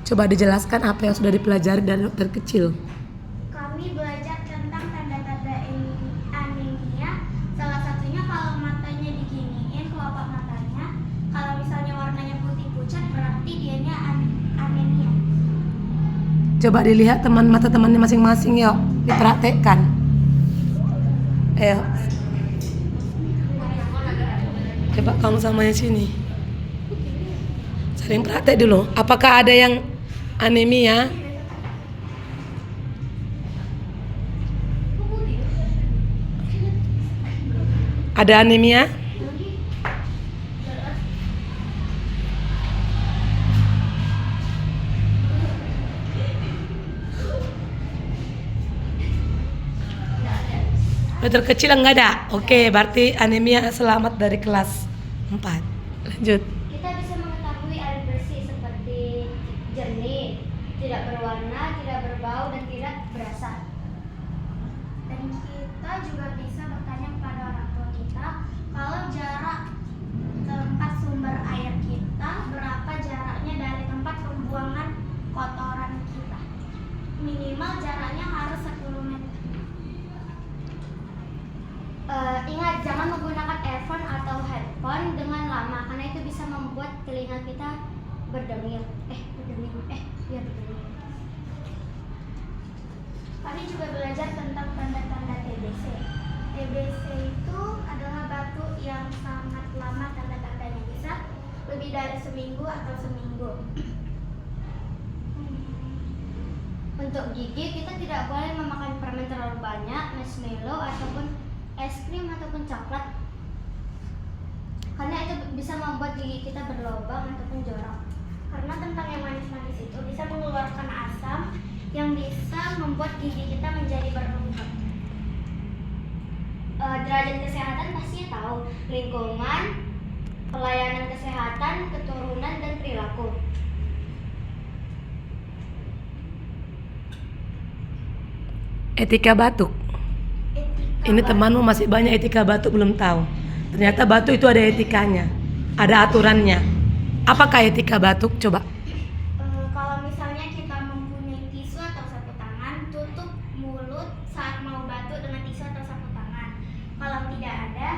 Coba dijelaskan apa yang sudah dipelajari dari dokter kecil. Kami belajar tentang tanda-tanda anemia. Salah satunya kalau matanya diginiin, kelopak matanya, kalau misalnya warnanya putih pucat berarti dianya anemia. Coba dilihat mata temannya masing-masing, yuk dipraktekkan. Ayo. Coba kamu sama yang sini. Sering praktek dulu. Apakah ada yang anemia? Ada anemia? Dokter kecil enggak ada? Oke, berarti anemia selamat dari kelas 4. Lanjut. Kita bisa mengetahui air bersih seperti jernih, tidak berwarna, tidak berbau, dan tidak berasa. Dan kita juga bisa bertanya kepada orang tua kita kalau jarak tempat sumber air kita berapa jaraknya dari tempat pembuangan kotoran kita. Minimal jaraknya harus 10 meter. Ingat, jangan menggunakan earphone atau headphone dengan lama karena itu bisa membuat telinga kita berdengir. Berdengir. Kami juga belajar tentang tanda-tanda TBC. TBC itu adalah batuk yang sangat lama, tanda-tandanya bisa lebih dari seminggu atau seminggu. Untuk gigi, kita tidak boleh memakan permen terlalu banyak, marshmallow ataupun es krim ataupun coklat, karena itu bisa membuat gigi kita berlubang ataupun jorok. Karena kentang yang manis-manis itu bisa mengeluarkan asam yang bisa membuat gigi kita menjadi berlubang. Derajat kesehatan pastinya tahu, lingkungan, pelayanan kesehatan, keturunan, dan perilaku. Etika batuk. Ini temanmu masih banyak etika batuk belum tahu. Ternyata batuk itu ada etikanya, ada aturannya. Apakah etika batuk? Coba. Kalau misalnya kita mempunyai tisu atau sapu tangan, tutup mulut saat mau batuk dengan tisu atau sapu tangan. Kalau tidak ada,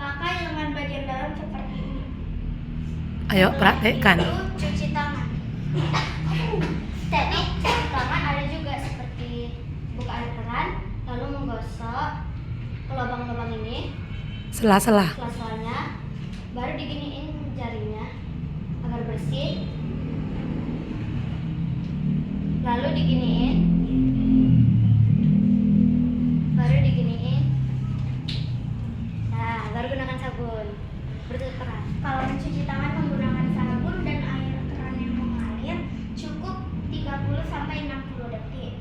pakai lengan bagian dalam seperti ini. Ayo praktekkan. Itu cuci tangan. Teknik cuci tangan ada juga seperti buka air keran, lalu menggosok ke lubang-lubang ini, Sela-sela. sela-selanya, baru diginiin jarinya agar bersih, lalu diginiin, baru diginiin. Nah, baru gunakan sabun, bertutup keran. Kalau mencuci tangan menggunakan sabun dan air keran yang mengalir cukup 30-60 detik.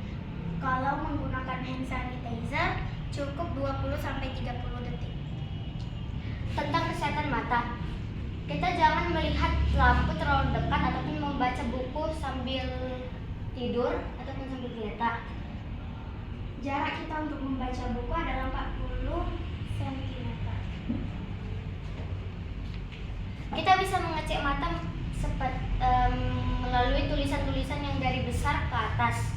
Kalau menggunakan hand sanitizer cukup 20-30 detik. Tentang kesehatan mata, kita jangan melihat lampu terlalu dekat ataupun membaca buku sambil tidur ataupun sambil geletak. Jarak kita untuk membaca buku adalah 40 cm. Kita bisa mengecek mata melalui tulisan-tulisan yang dari besar ke atas.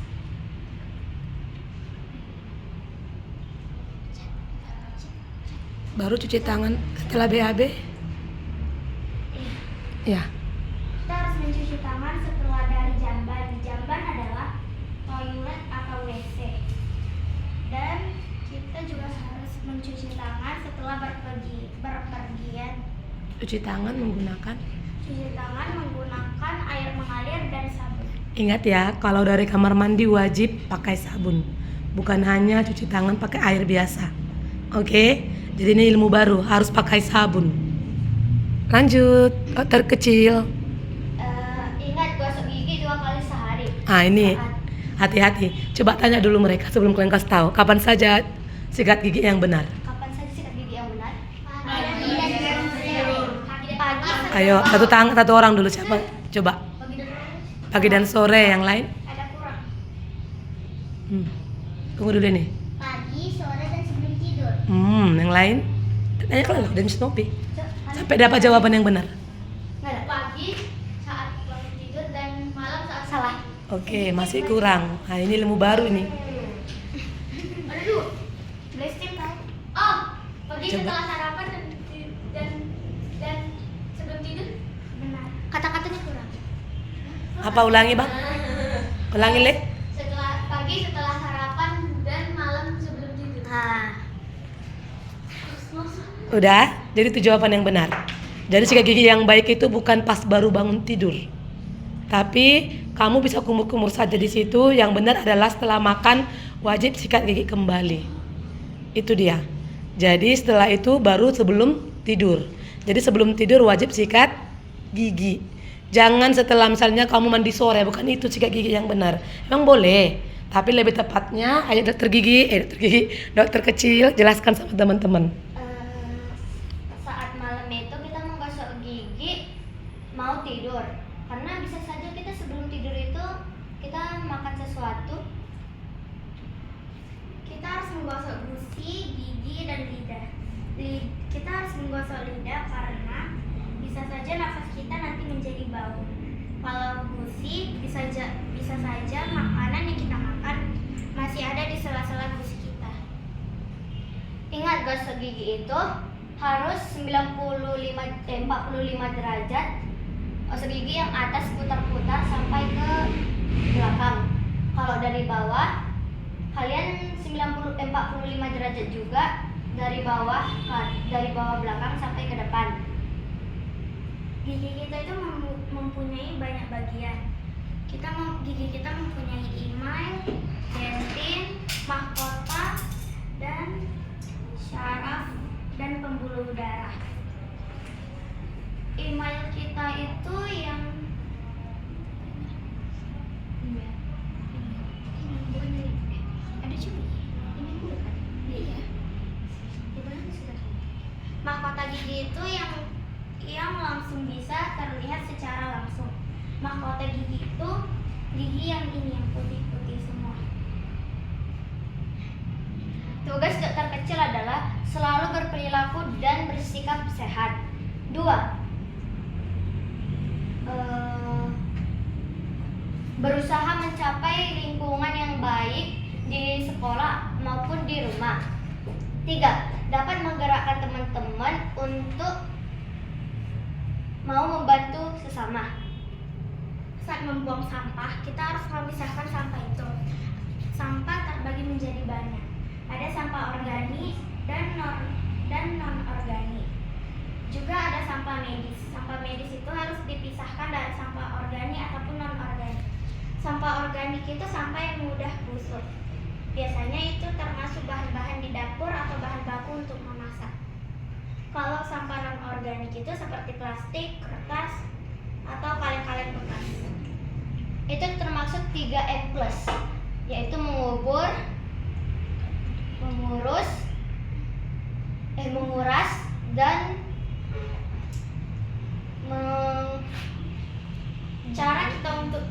Baru cuci tangan setelah BAB? Ya. Kita harus mencuci tangan setelah dari jamban. Jamban adalah toilet atau WC. Dan kita juga harus mencuci tangan setelah berpergian. Cuci tangan menggunakan? Cuci tangan menggunakan air mengalir dan sabun. Ingat ya, kalau dari kamar mandi wajib pakai sabun. Bukan hanya cuci tangan pakai air biasa. Oke? Jadi ini ilmu baru, harus pakai sabun. Lanjut, dokter kecil. Ingat, gosok gigi 2 kali sehari. Ini hati-hati. Coba tanya dulu mereka sebelum kalian kasih tahu. Kapan saja sikat gigi yang benar? Kapan saja sikat gigi yang benar? Pagi dan sore. Pagi. Ayo, satu orang dulu siapa? Coba. Pagi dan sore, yang lain? Ada kurang. Tunggu dulu nih. Pagi, sore, dan sebelum tidur. Yang lain? Tanya kalau dan Snoopy. Sampai dapat jawaban yang benar. Nggak ada. Pagi saat bangun tidur dan malam saat Salah. Oke, masih kurang. Nah, ini ilmu baru nih. Aduh, blasting kan? Oh, pergi Coba. setelah sarapan dan sebelum tidur. Benar. Kata-katanya kurang. Apa ulangi, Bang? Ulangi, Le. Setelah sarapan dan malam sebelum tidur. Udah, jadi itu jawaban yang benar. Jadi sikat gigi yang baik itu bukan pas baru bangun tidur. Tapi kamu bisa kumur-kumur saja di situ. Yang benar adalah setelah makan wajib sikat gigi kembali. Itu dia. Jadi setelah itu baru sebelum tidur. Jadi sebelum tidur wajib sikat gigi. Jangan setelah misalnya kamu mandi sore, bukan itu sikat gigi yang benar. Memang boleh, tapi lebih tepatnya ayo dokter kecil jelaskan sama teman-teman. Saat malam itu kita menggosok gigi mau tidur, karena bisa saja kita sebelum tidur itu kita makan sesuatu. Kita harus menggosok gusi, gigi, dan lidah. Kita harus menggosok lidah karena bisa saja nafas kita nanti menjadi bau. Kalau gusi bisa saja makanan yang kita makan masih ada di sela-sela gusi kita. Ingat, gosok gigi itu harus 45 derajat. Gosok gigi yang atas putar-putar sampai ke belakang. Kalau dari bawah kalian 45 derajat juga, dari bawah belakang sampai ke depan. Gigi kita itu mempunyai banyak bagian. Gigi kita mempunyai email, dentin, mahkota, dan syaraf dan pembuluh darah. Email kita itu yang ada juga. Ini bukan. Iya. Mahkota gigi itu yang langsung bisa terlihat secara langsung. Mahkota gigi itu gigi yang ini yang putih-putih semua. Tugas dokter kecil adalah selalu berperilaku dan bersikap sehat. 2. Berusaha mencapai lingkungan yang baik di sekolah maupun di rumah. 3. Dapat menggerakkan teman-teman untuk mau membantu sesama. Saat membuang sampah, kita harus memisahkan sampah itu. Sampah terbagi menjadi banyak. Ada sampah organik dan non-organik. Juga ada sampah medis. Sampah medis itu harus dipisahkan dari sampah organik ataupun non-organik. Sampah organik itu sampah yang mudah busuk. Biasanya itu termasuk bahan-bahan di dapur atau bahan baku untuk memasak. Kalau sampah non-organik itu seperti plastik, kertas, atau kaleng-kaleng bekas. Itu termasuk 3M+, yaitu mengubur, menguras, dan cara kita untuk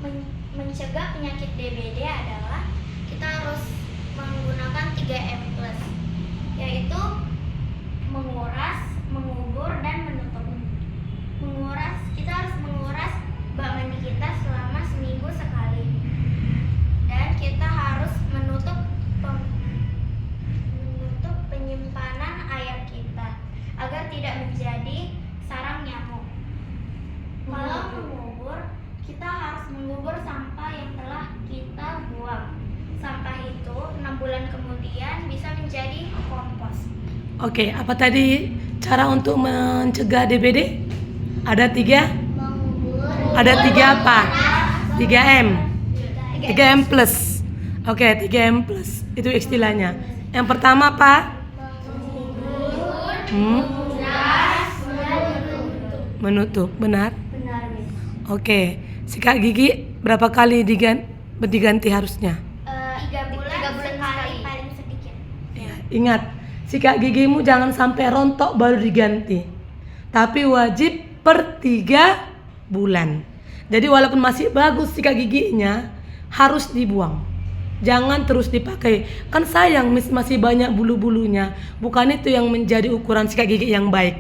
mencegah penyakit DBD adalah kita harus menggunakan 3M+, yaitu menguras, mengubur, dan menutup. Menguras, kita harus menguras bak mandi kita selama seminggu sekali. Dan kita harus menutup penyimpanan air kita agar tidak menjadi sarang nyamuk. Kalau mengubur, kita harus mengubur sampah yang telah kita buang. Sampah itu 6 bulan kemudian bisa menjadi kompos. Oke, apa tadi cara untuk mencegah DBD? Ada 3? Ada 3 apa? 3M. 3M+. Oke, 3M+. Itu istilahnya. Yang pertama apa? Menutup. Benar? Benar, Miss. Oke. Sikat gigi berapa kali diganti harusnya? 3 bulan sekali paling sedikit. Ya, ingat, sikat gigimu jangan sampai rontok baru diganti. Tapi wajib per 3 bulan. Jadi walaupun masih bagus sikat giginya, harus dibuang. Jangan terus dipakai. Kan sayang masih banyak bulu-bulunya. Bukan itu yang menjadi ukuran sikat gigi yang baik.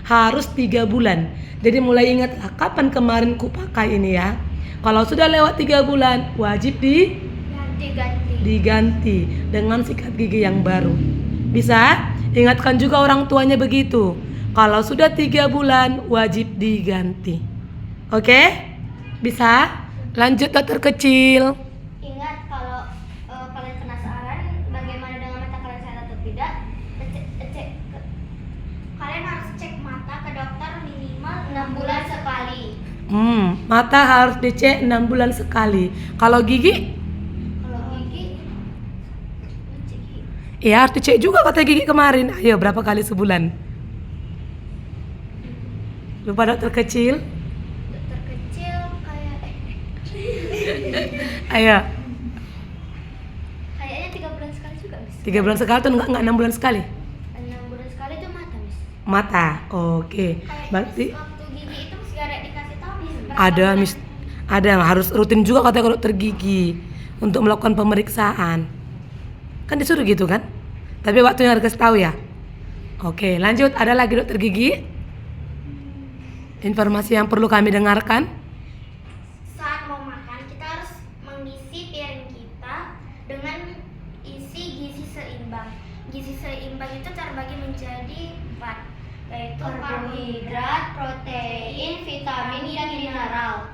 Harus 3 bulan. Jadi mulai ingatlah kapan kemarin ku pakai ini ya. Kalau sudah lewat 3 bulan, wajib diganti dengan sikat gigi yang baru. Bisa? Ingatkan juga orang tuanya begitu. Kalau sudah 3 bulan, wajib diganti. Oke? Bisa? Lanjut dokter kecil. Ingat, kalau kalian penasaran bagaimana dengan mata kalian sehat atau tidak, kalian harus cek mata ke dokter minimal 6 bulan sekali. Mata harus dicek 6 bulan sekali. Kalau gigi? Kalau gigi, cek gigi. Ya harus dicek juga kata gigi kemarin. Ayo berapa kali sebulan? Lupa dokter kecil? Dokter kecil kayak Ayo. kayaknya 3 bulan sekali juga, Miss. 3 bulan sekali tuh enggak 6 bulan sekali? 6 bulan sekali itu mata, Miss. Mata. Oke. Kayak Berarti waktu gigi itu mesti ada dikasih tahu, Miss. berapa ada bulan. ada harus rutin juga kata dokter gigi untuk melakukan pemeriksaan. Kan disuruh gitu kan? Tapi waktunya harus kasih tahu ya. Oke, lanjut. Ada lagi dokter gigi? Informasi yang perlu kami dengarkan? Saat mau makan, kita harus mengisi piring kita dengan isi gizi seimbang. Gizi seimbang itu terbagi menjadi 4, yaitu karbohidrat, protein, vitamin, dan mineral.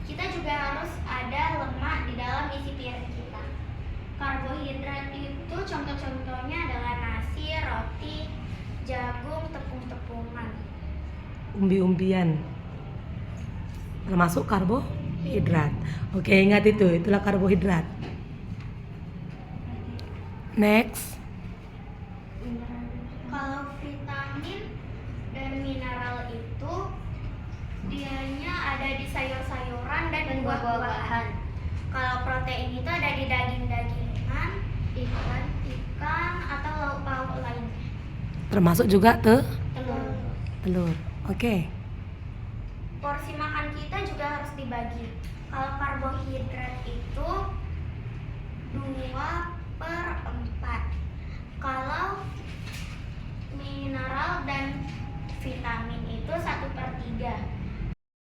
Kita juga harus ada lemak di dalam isi piring kita. Karbohidrat itu contoh-contohnya adalah nasi, roti, jagung, tepung-tepungan. Umbi-umbian. Termasuk karbohidrat. Oke, ingat itulah karbohidrat. Next. Kalau vitamin dan mineral itu dianya ada di sayur-sayuran dan buah-buahan. Kalau protein itu ada di daging-dagingan, ikan atau lauk-lauk lain. Termasuk juga Telur. telur. Oke. Porsi makan kita juga harus dibagi. Kalau karbohidrat itu 2/4. Kalau mineral dan vitamin itu 1/3.